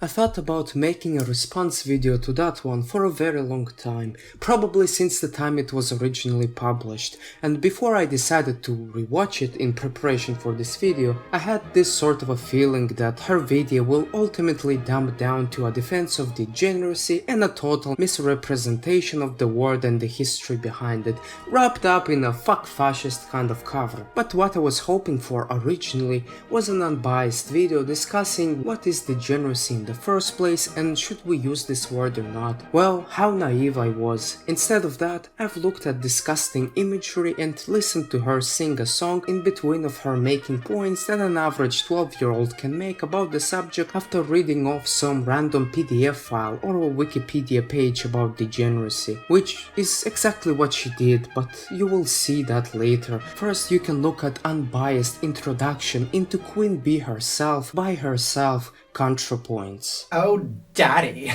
I thought about making a response video to that one for a very long time, probably since the time it was originally published, and before I decided to rewatch it in preparation for this video, I had this sort of a feeling that her video will ultimately dumb down to a defense of degeneracy and a total misrepresentation of the word and the history behind it, wrapped up in a fuck fascist kind of cover. But what I was hoping for originally was an unbiased video discussing what is degeneracy in the first place and should we use this word or not. Well, how naive I was. Instead of that, I've looked at disgusting imagery and listened to her sing a song in between of her making points that an average 12-year-old can make about the subject after reading off some random PDF file or a Wikipedia page about degeneracy, which is exactly what she did, but you will see that later. First, you can look at unbiased introduction into Queen Bee herself, by herself, ContraPoints. Oh, daddy.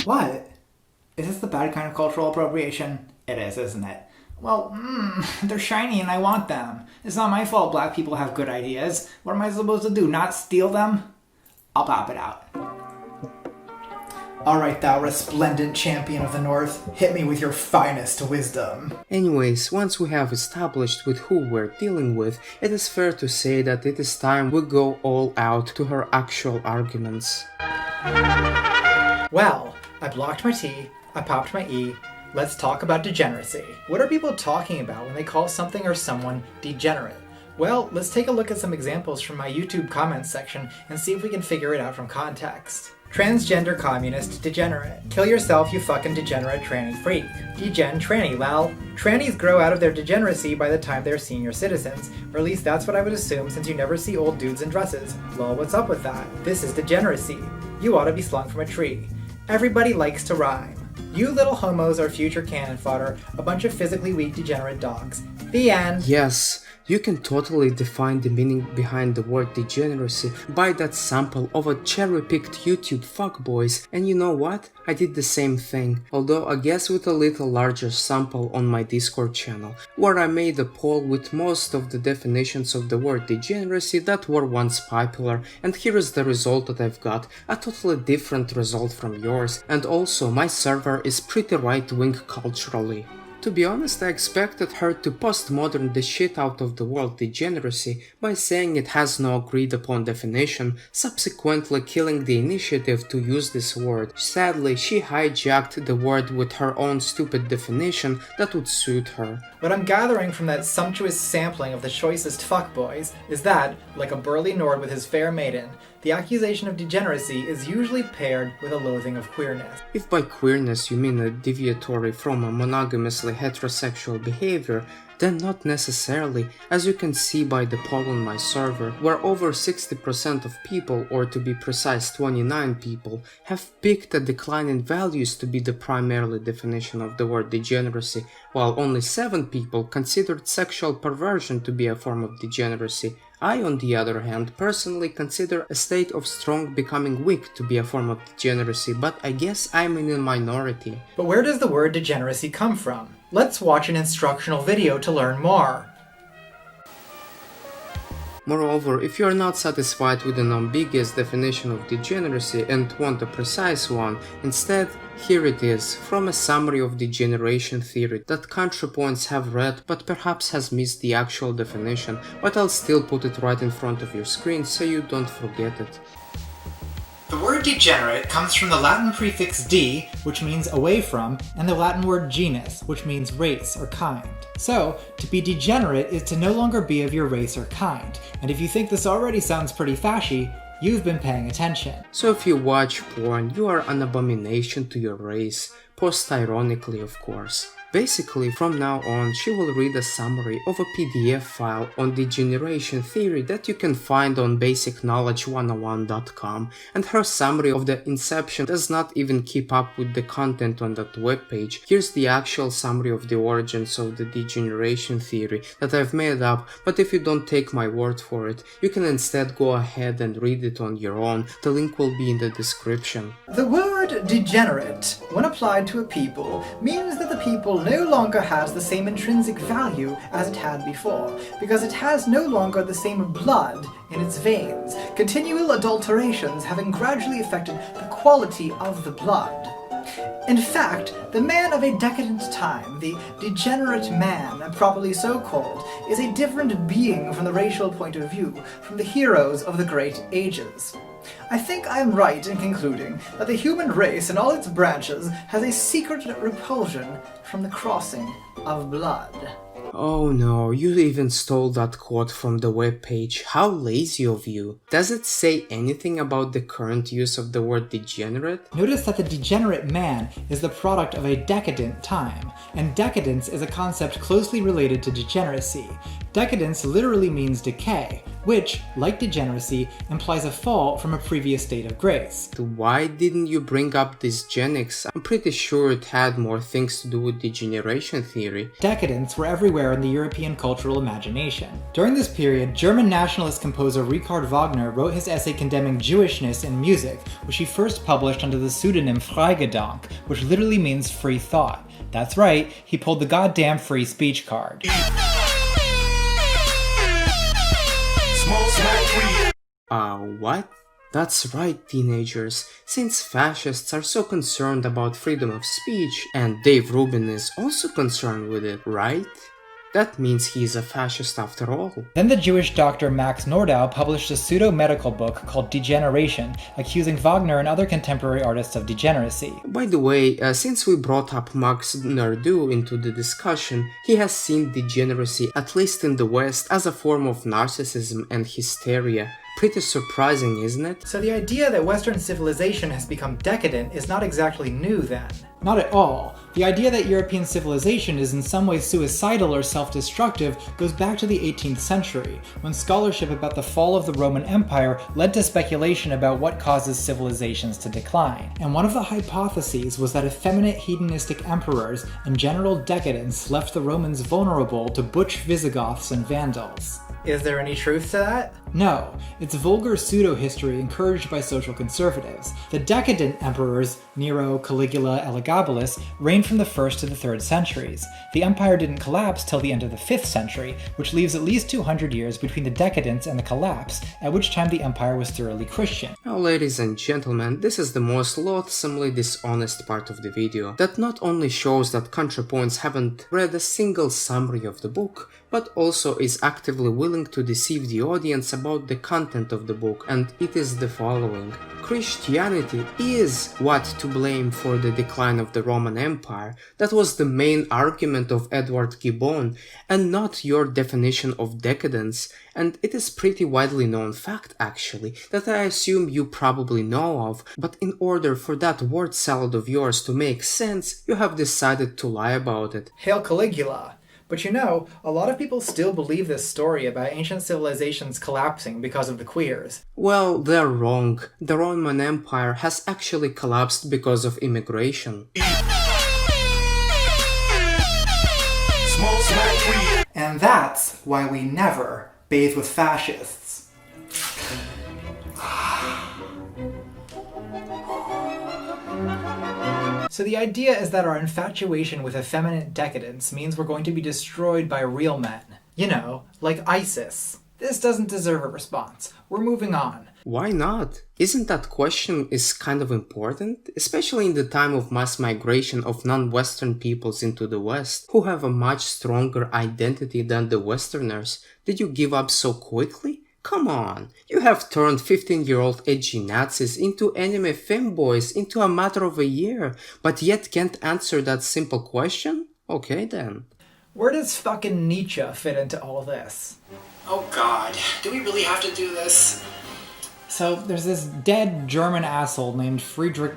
What? Is this the bad kind of cultural appropriation? It is, isn't it? Well, they're shiny and I want them. It's not my fault black people have good ideas. What am I supposed to do, not steal them? I'll pop it out. Alright, thou resplendent champion of the North, hit me with your finest wisdom. Anyways, once we have established with who we're dealing with, it is fair to say that it is time we go all out to her actual arguments. Well, I blocked my T, I popped my E, let's talk about degeneracy. What are people talking about when they call something or someone degenerate? Well, let's take a look at some examples from my YouTube comments section and see if we can figure it out from context. Transgender communist degenerate. Kill yourself, you fucking degenerate tranny freak. Degen tranny, lol. Trannies grow out of their degeneracy by the time they're senior citizens, or at least that's what I would assume since you never see old dudes in dresses. Lol, what's up with that? This is degeneracy. You ought to be slung from a tree. Everybody likes to rhyme. You little homos are future cannon fodder, a bunch of physically weak degenerate dogs. The end. Yes, you can totally define the meaning behind the word degeneracy by that sample of a cherry-picked YouTube fuckboys, and you know what? I did the same thing, although I guess with a little larger sample on my Discord channel, where I made a poll with most of the definitions of the word degeneracy that were once popular, and here is the result that I've got, a totally different result from yours, and also my server is pretty right-wing culturally. To be honest, I expected her to postmodern the shit out of the word degeneracy by saying it has no agreed upon definition, subsequently killing the initiative to use this word. Sadly, she hijacked the word with her own stupid definition that would suit her. What I'm gathering from that sumptuous sampling of the choicest fuckboys is that, like a burly Nord with his fair maiden, the accusation of degeneracy is usually paired with a loathing of queerness. If by queerness you mean a deviatory from a monogamously heterosexual behavior, then not necessarily, as you can see by the poll on my server, where over 60% of people, or to be precise 29 people, have picked a decline in values to be the primary definition of the word degeneracy, while only 7 people considered sexual perversion to be a form of degeneracy. I, on the other hand, personally consider a state of strong becoming weak to be a form of degeneracy, but I guess I'm in a minority. But where does the word degeneracy come from? Let's watch an instructional video to learn more. Moreover, if you are not satisfied with an ambiguous definition of degeneracy and want a precise one, instead, here it is, from a summary of degeneration theory that ContraPoints have read but perhaps has missed the actual definition, but I'll still put it right in front of your screen so you don't forget it. The word degenerate comes from the Latin prefix de, which means away from, and the Latin word genus, which means race or kind. So, to be degenerate is to no longer be of your race or kind, and if you think this already sounds pretty fashy, you've been paying attention. So if you watch porn, you are an abomination to your race, post-ironically of course. Basically, from now on, she will read a summary of a PDF file on degeneration theory that you can find on basicknowledge101.com, and her summary of the inception does not even keep up with the content on that webpage. Here's the actual summary of the origins of the degeneration theory that I've made up, but if you don't take my word for it, you can instead go ahead and read it on your own. The link will be in the description. The word degenerate, when applied to a people, means that the people no longer has the same intrinsic value as it had before, because it has no longer the same blood in its veins, continual adulterations having gradually affected the quality of the blood. In fact, the man of a decadent time, the degenerate man, properly so called, is a different being from the racial point of view from the heroes of the great ages. I think I am right in concluding that the human race in all its branches has a secret repulsion from the crossing of blood. Oh no, you even stole that quote from the webpage. How lazy of you. Does it say anything about the current use of the word degenerate? Notice that the degenerate man is the product of a decadent time, and decadence is a concept closely related to degeneracy. Decadence literally means decay, which, like degeneracy, implies a fall from a previous state of grace. Why didn't you bring up dysgenics? I'm pretty sure it had more things to do with degeneration theory. Decadents were everywhere in the European cultural imagination. During this period, German nationalist composer Richard Wagner wrote his essay condemning Jewishness in music, which he first published under the pseudonym Freigedank, which literally means free thought. That's right, he pulled the goddamn free speech card. What? That's right, teenagers. Since fascists are so concerned about freedom of speech, and Dave Rubin is also concerned with it, right? That means he's a fascist after all. Then the Jewish doctor Max Nordau published a pseudo-medical book called Degeneration, accusing Wagner and other contemporary artists of degeneracy. By the way, since we brought up Max Nordau into the discussion, he has seen degeneracy, at least in the West, as a form of narcissism and hysteria. Pretty surprising, isn't it? So the idea that Western civilization has become decadent is not exactly new then. Not at all. The idea that European civilization is in some way suicidal or self-destructive goes back to the 18th century, when scholarship about the fall of the Roman Empire led to speculation about what causes civilizations to decline. And one of the hypotheses was that effeminate hedonistic emperors and general decadence left the Romans vulnerable to butch Visigoths and Vandals. Is there any truth to that? No, it's vulgar pseudo-history encouraged by social conservatives. The decadent emperors, Nero, Caligula, Elagabalus, reigned from the 1st to the 3rd centuries. The empire didn't collapse till the end of the 5th century, which leaves at least 200 years between the decadence and the collapse, at which time the empire was thoroughly Christian. Now, ladies and gentlemen, this is the most loathsomely dishonest part of the video, that not only shows that ContraPoints haven't read a single summary of the book, but also is actively willing to deceive the audience about the content of the book, and it is the following. Christianity is what to blame for the decline of the Roman Empire. That was the main argument of Edward Gibbon, and not your definition of decadence. And it is pretty widely known fact, actually, that I assume you probably know of, but in order for that word salad of yours to make sense, you have decided to lie about it. Hail Caligula! But you know, a lot of people still believe this story about ancient civilizations collapsing because of the queers. Well, they're wrong. The Roman Empire has actually collapsed because of immigration. And that's why we never bathe with fascists. So the idea is that our infatuation with effeminate decadence means we're going to be destroyed by real men. You know, like ISIS. This doesn't deserve a response. We're moving on. Why not? Isn't that question is kind of important? Especially in the time of mass migration of non-Western peoples into the West, who have a much stronger identity than the Westerners. Did you give up so quickly? Come on, you have turned 15-year-old edgy Nazis into anime femboys into a matter of a year, but yet can't answer that simple question? Okay then. Where does fucking Nietzsche fit into all this? Oh god, do we really have to do this? So there's this dead German asshole named Friedrich,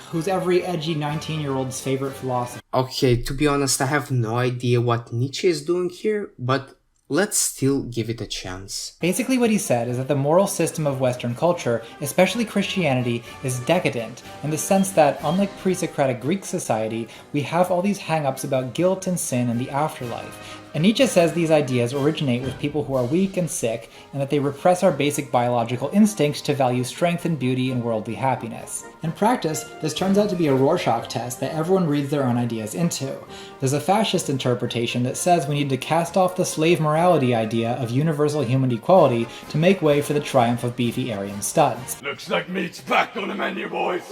who's every edgy 19-year-old's favorite philosopher. Okay, to be honest, I have no idea what Nietzsche is doing here, but let's still give it a chance. Basically what he said is that the moral system of Western culture, especially Christianity, is decadent in the sense that, unlike pre-Socratic Greek society, we have all these hang-ups about guilt and sin and the afterlife. And Nietzsche says these ideas originate with people who are weak and sick, and that they repress our basic biological instinct to value strength and beauty and worldly happiness. In practice, this turns out to be a Rorschach test that everyone reads their own ideas into. There's a fascist interpretation that says we need to cast off the slave morality idea of universal human equality to make way for the triumph of beefy Aryan studs. Looks like meat's back on the menu, boys!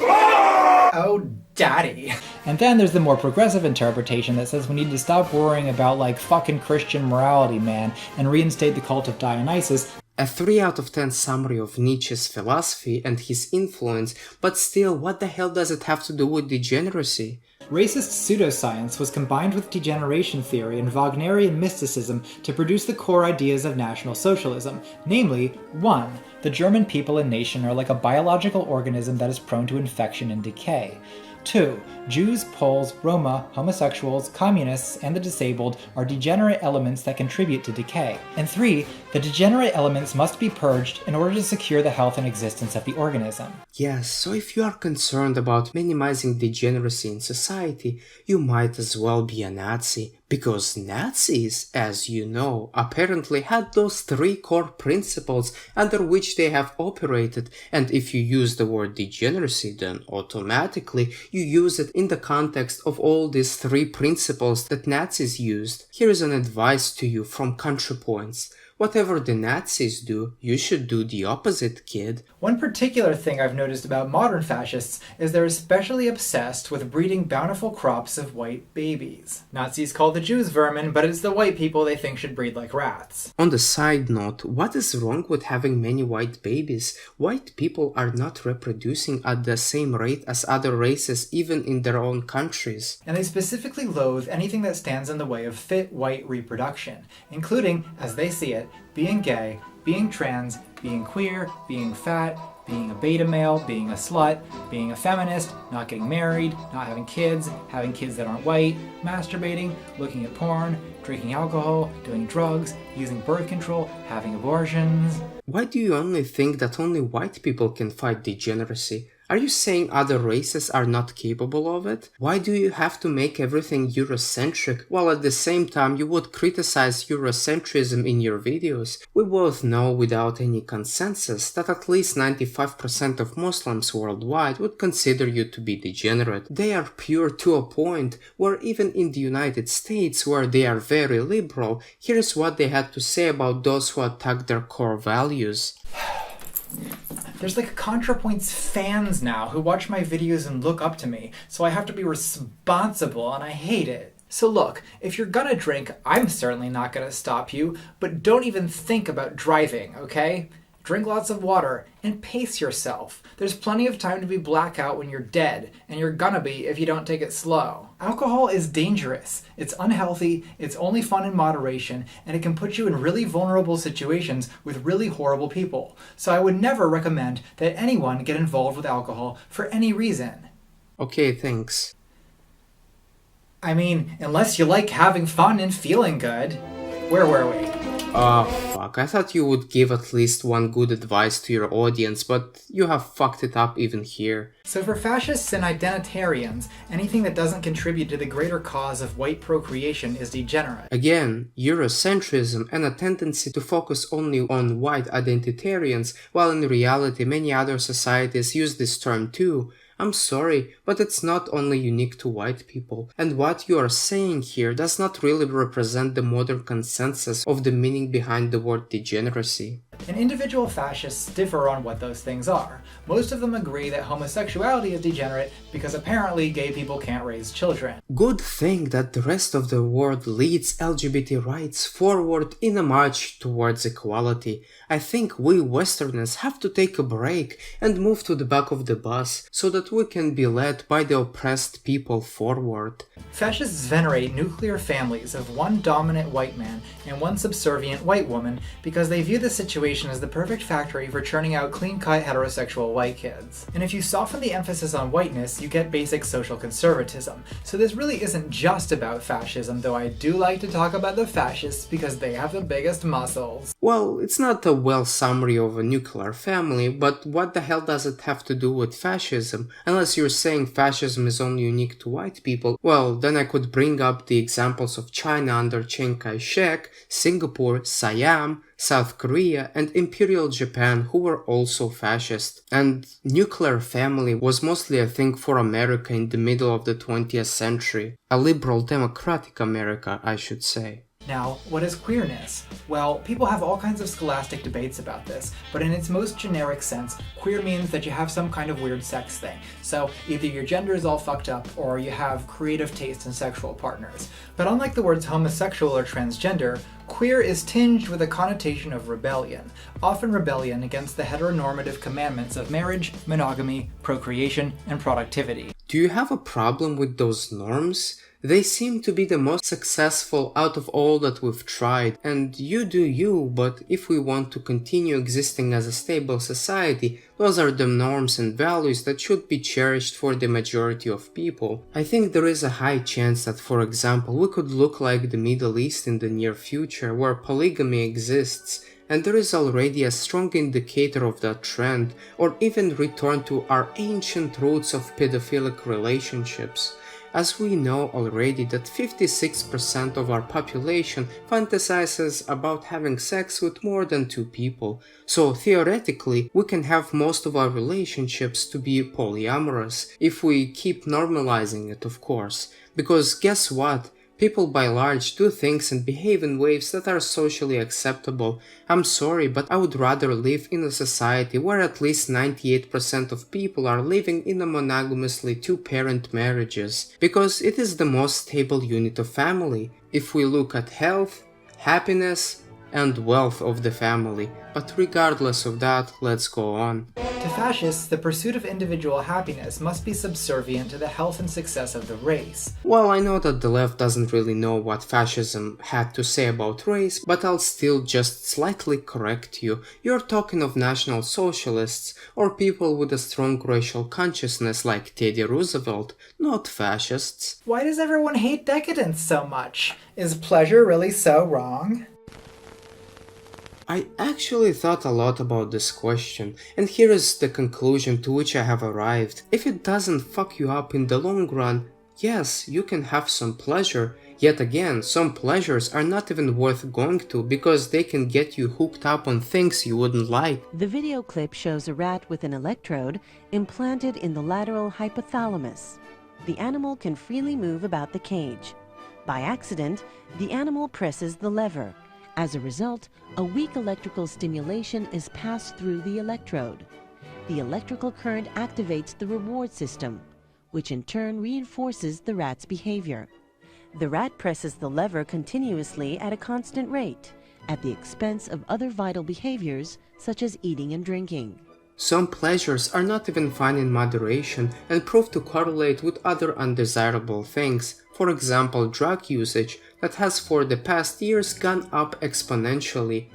Oh, daddy. And then there's the more progressive interpretation that says we need to stop worrying about like fucking Christian morality, man, and reinstate the cult of Dionysus. A 3 out of 10 summary of Nietzsche's philosophy and his influence, but still, what the hell does it have to do with degeneracy? Racist pseudoscience was combined with degeneration theory and Wagnerian mysticism to produce the core ideas of National Socialism, namely, 1. The German people and nation are like a biological organism that is prone to infection and decay. 2. Jews, Poles, Roma, homosexuals, communists, and the disabled are degenerate elements that contribute to decay. And 3. The degenerate elements must be purged in order to secure the health and existence of the organism. Yes, so if you are concerned about minimizing degeneracy in society, you might as well be a Nazi. Because Nazis, as you know, apparently had those 3 core principles under which they have operated, and if you use the word degeneracy, then automatically you use it in the context of all these 3 principles that Nazis used. Here is an advice to you from ContraPoints. Whatever the Nazis do, you should do the opposite, kid. One particular thing I've noticed about modern fascists is they're especially obsessed with breeding bountiful crops of white babies. Nazis call the Jews vermin, but it's the white people they think should breed like rats. On the side note, what is wrong with having many white babies? White people are not reproducing at the same rate as other races, even in their own countries. And they specifically loathe anything that stands in the way of fit white reproduction, including, as they see it, being gay, being trans, being queer, being fat, being a beta male, being a slut, being a feminist, not getting married, not having kids that aren't white, masturbating, looking at porn, drinking alcohol, doing drugs, using birth control, having abortions. Why do you only think that only white people can fight degeneracy? Are you saying other races are not capable of it? Why do you have to make everything Eurocentric, while at the same time you would criticize Eurocentrism in your videos? We both know without any consensus that at least 95% of Muslims worldwide would consider you to be degenerate. They are pure to a point where even in the United States, where they are very liberal, here's what they had to say about those who attack their core values. There's like ContraPoints fans now who watch my videos and look up to me, so I have to be responsible and I hate it. So look, if you're gonna drink, I'm certainly not gonna stop you, but don't even think about driving, okay? Drink lots of water and pace yourself. There's plenty of time to be blackout when you're dead, and you're gonna be if you don't take it slow. Alcohol is dangerous. It's unhealthy, it's only fun in moderation, and it can put you in really vulnerable situations with really horrible people. So I would never recommend that anyone get involved with alcohol for any reason. Okay, thanks. I mean, unless you like having fun and feeling good. Where were we? Oh fuck, I thought you would give at least one good advice to your audience, but you have fucked it up even here. So for fascists and identitarians, anything that doesn't contribute to the greater cause of white procreation is degenerate. Again, Eurocentrism and a tendency to focus only on white identitarians, while in reality many other societies use this term too. I'm sorry, but it's not only unique to white people, and what you are saying here does not really represent the modern consensus of the meaning behind the word degeneracy. And individual fascists differ on what those things are. Most of them agree that homosexuality is degenerate because apparently gay people can't raise children. Good thing that the rest of the world leads LGBT rights forward in a march towards equality. I think we Westerners have to take a break and move to the back of the bus so that we can be led by the oppressed people forward. Fascists venerate nuclear families of one dominant white man and one subservient white woman because they view the situation civilization is the perfect factory for churning out clean-cut heterosexual white kids. And if you soften the emphasis on whiteness, you get basic social conservatism. So this really isn't just about fascism, though I do like to talk about the fascists because they have the biggest muscles. Well, it's not a well summary of a nuclear family, but what the hell does it have to do with fascism? Unless you're saying fascism is only unique to white people, well, then I could bring up the examples of China under Chiang Kai-shek, Singapore, Siam, South Korea, and Imperial Japan, who were also fascist. And nuclear family was mostly a thing for America in the middle of the 20th century. A liberal democratic America, I should say. Now, what is queerness? Well, people have all kinds of scholastic debates about this, but in its most generic sense, queer means that you have some kind of weird sex thing. So either your gender is all fucked up, or you have creative taste in sexual partners. But unlike the words homosexual or transgender, queer is tinged with a connotation of rebellion, often rebellion against the heteronormative commandments of marriage, monogamy, procreation, and productivity. Do you have a problem with those norms? They seem to be the most successful out of all that we've tried, and you do you, but if we want to continue existing as a stable society, those are the norms and values that should be cherished for the majority of people. I think there is a high chance that, for example, we could look like the Middle East in the near future, where polygamy exists, and there is already a strong indicator of that trend, or even return to our ancient roots of pedophilic relationships. As we know already that 56% of our population fantasizes about having sex with more than 2 people, so theoretically we can have most of our relationships to be polyamorous, if we keep normalizing it, of course. Because guess what? People by large do things and behave in ways that are socially acceptable. I'm sorry, but I would rather live in a society where at least 98% of people are living in a monogamously 2-parent marriages, because it is the most stable unit of family, if we look at health, happiness, and wealth of the family. But regardless of that, let's go on. To fascists, the pursuit of individual happiness must be subservient to the health and success of the race. Well, I know that the left doesn't really know what fascism had to say about race, but I'll still just slightly correct you. You're talking of National Socialists, or people with a strong racial consciousness like Teddy Roosevelt, not fascists. Why does everyone hate decadence so much? Is pleasure really so wrong? I actually thought a lot about this question, and here is the conclusion to which I have arrived. If it doesn't fuck you up in the long run, yes, you can have some pleasure. Yet again, some pleasures are not even worth going to because they can get you hooked up on things you wouldn't like. The video clip shows a rat with an electrode implanted in the lateral hypothalamus. The animal can freely move about the cage. By accident, the animal presses the lever. As a result, a weak electrical stimulation is passed through the electrode. The electrical current activates the reward system, which in turn reinforces the rat's behavior. The rat presses the lever continuously at a constant rate, at the expense of other vital behaviors such as eating and drinking. Some pleasures are not even fine in moderation and prove to correlate with other undesirable things, for example drug usage, that has for the past years gone up exponentially.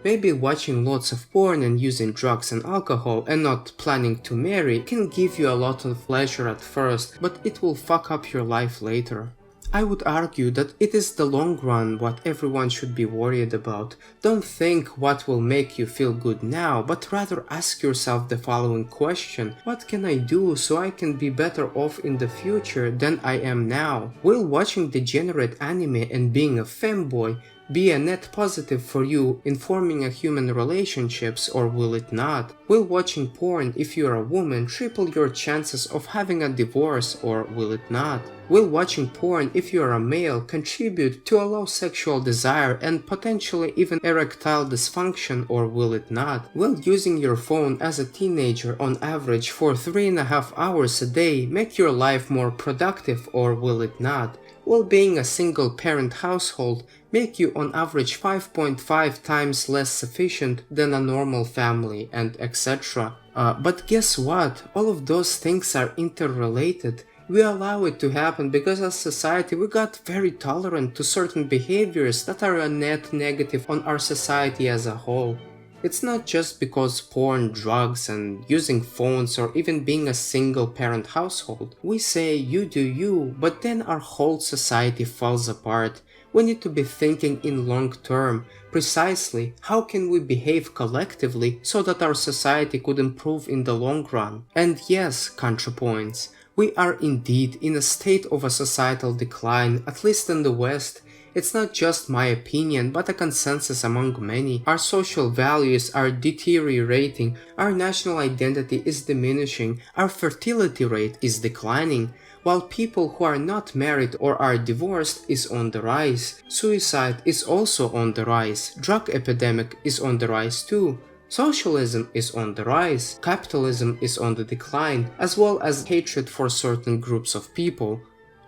Maybe watching lots of porn and using drugs and alcohol and not planning to marry can give you a lot of pleasure at first, but it will fuck up your life later. I would argue that it is the long run what everyone should be worried about. Don't think what will make you feel good now, but rather ask yourself the following question: what can I do so I can be better off in the future than I am now? Will watching degenerate anime and being a femboy be a net positive for you in forming a human relationships, or will it not? Will watching porn if you're a woman triple your chances of having a divorce, or will it not? Will watching porn if you're a male contribute to a low sexual desire and potentially even erectile dysfunction, or will it not? Will using your phone as a teenager on average for 3.5 hours a day make your life more productive, or will it not? Will being a single parent household make you on average 5.5 times less sufficient than a normal family, and etc. But guess what? All of those things are interrelated. We allow it to happen because as society we got very tolerant to certain behaviors that are a net negative on our society as a whole. It's not just because porn, drugs, and using phones, or even being a single-parent household. We say you do you, but then our whole society falls apart. We need to be thinking in long term, precisely how can we behave collectively so that our society could improve in the long run. And yes, ContraPoints, we are indeed in a state of a societal decline, at least in the West. It's not just my opinion, but a consensus among many. Our social values are deteriorating, our national identity is diminishing, our fertility rate is declining, while people who are not married or are divorced is on the rise. Suicide is also on the rise, drug epidemic is on the rise too. Socialism is on the rise, capitalism is on the decline, as well as hatred for certain groups of people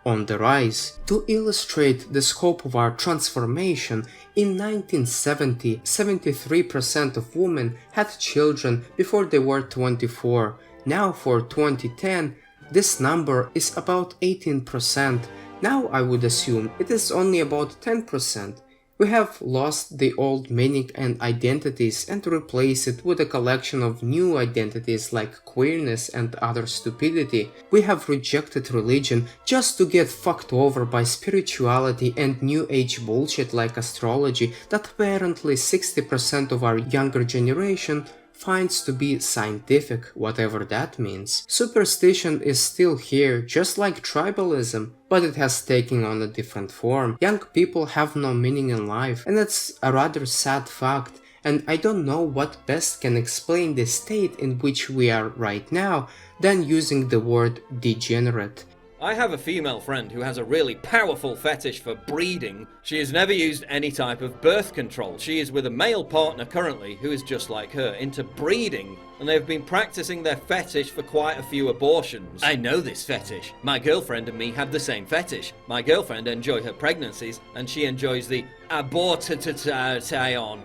on the rise. To illustrate the scope of our transformation, in 1970, 73% of women had children before they were 24. Now for 2010, this number is about 18%. Now I would assume it is only about 10%. We have lost the old meaning and identities and replaced it with a collection of new identities like queerness and other stupidity. We have rejected religion just to get fucked over by spirituality and new age bullshit like astrology that apparently 60% of our younger generation finds to be scientific, whatever that means. Superstition is still here, just like tribalism, but it has taken on a different form. Young people have no meaning in life, and it's a rather sad fact, and I don't know what best can explain the state in which we are right now than using the word degenerate. I have a female friend who has a really powerful fetish for breeding. She has never used any type of birth control. She is with a male partner currently who is just like her, into breeding, and they have been practicing their fetish for quite a few abortions. I know this fetish. My girlfriend and me have the same fetish. My girlfriend enjoys her pregnancies, and she enjoys the abortation.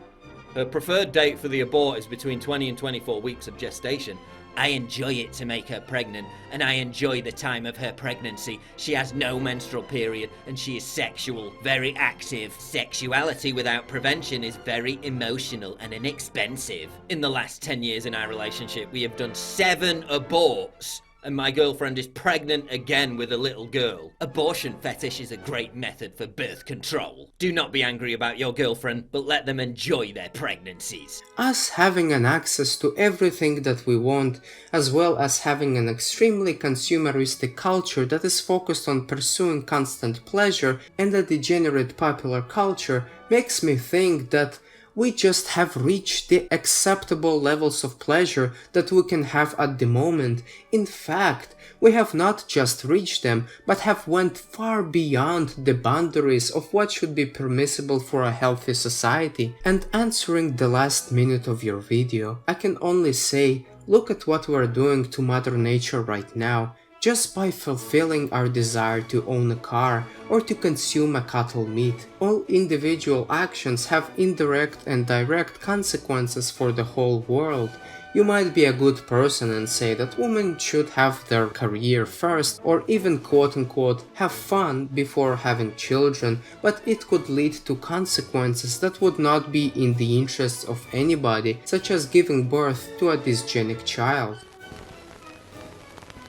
Her preferred date for the abort is between 20 and 24 weeks of gestation. I enjoy it to make her pregnant, and I enjoy the time of her pregnancy. She has no menstrual period, and she is sexual, very active. Sexuality without prevention is very emotional and inexpensive. In the last 10 years in our relationship, we have done 7 aborts. And my girlfriend is pregnant again with a little girl. Abortion fetish is a great method for birth control. Do not be angry about your girlfriend, but let them enjoy their pregnancies. Us having an access to everything that we want, as well as having an extremely consumeristic culture that is focused on pursuing constant pleasure and a degenerate popular culture, makes me think that we just have reached the acceptable levels of pleasure that we can have at the moment. In fact, we have not just reached them, but have went far beyond the boundaries of what should be permissible for a healthy society. And answering the last minute of your video, I can only say, look at what we're doing to Mother Nature right now. Just by fulfilling our desire to own a car or to consume a cattle meat. All individual actions have indirect and direct consequences for the whole world. You might be a good person and say that women should have their career first, or even quote-unquote have fun before having children, but it could lead to consequences that would not be in the interests of anybody, such as giving birth to a dysgenic child.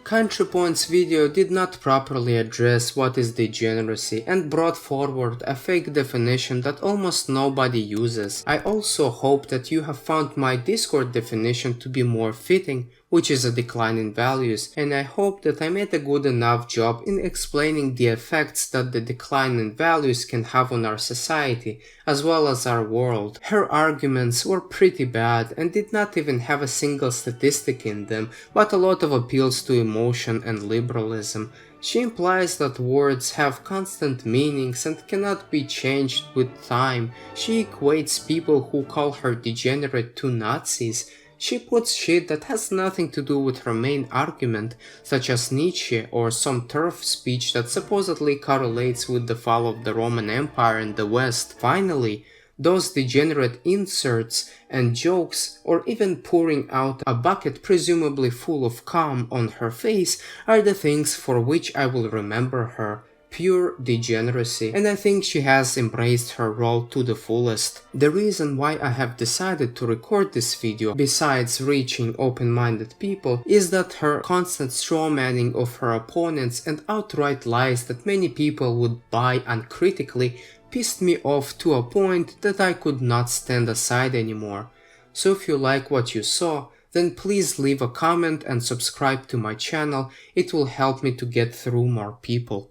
ContraPoints video did not properly address what is degeneracy and brought forward a fake definition that almost nobody uses. I also hope that you have found my Discord definition to be more fitting, which is a decline in values, and I hope that I made a good enough job in explaining the effects that the decline in values can have on our society, as well as our world. Her arguments were pretty bad and did not even have a single statistic in them, but a lot of appeals to emotion and liberalism. She implies that words have constant meanings and cannot be changed with time. She equates people who call her degenerate to Nazis. She puts shit that has nothing to do with her main argument, such as Nietzsche or some turf speech that supposedly correlates with the fall of the Roman Empire in the West. Finally, those degenerate inserts and jokes, or even pouring out a bucket presumably full of cum on her face, are the things for which I will remember her. pure degeneracy, and I think she has embraced her role to the fullest. The reason why I have decided to record this video, besides reaching open-minded people, is that her constant strawmanning of her opponents and outright lies that many people would buy uncritically pissed me off to a point that I could not stand aside anymore. So if you like what you saw, then please leave a comment and subscribe to my channel. It will help me to get through more people.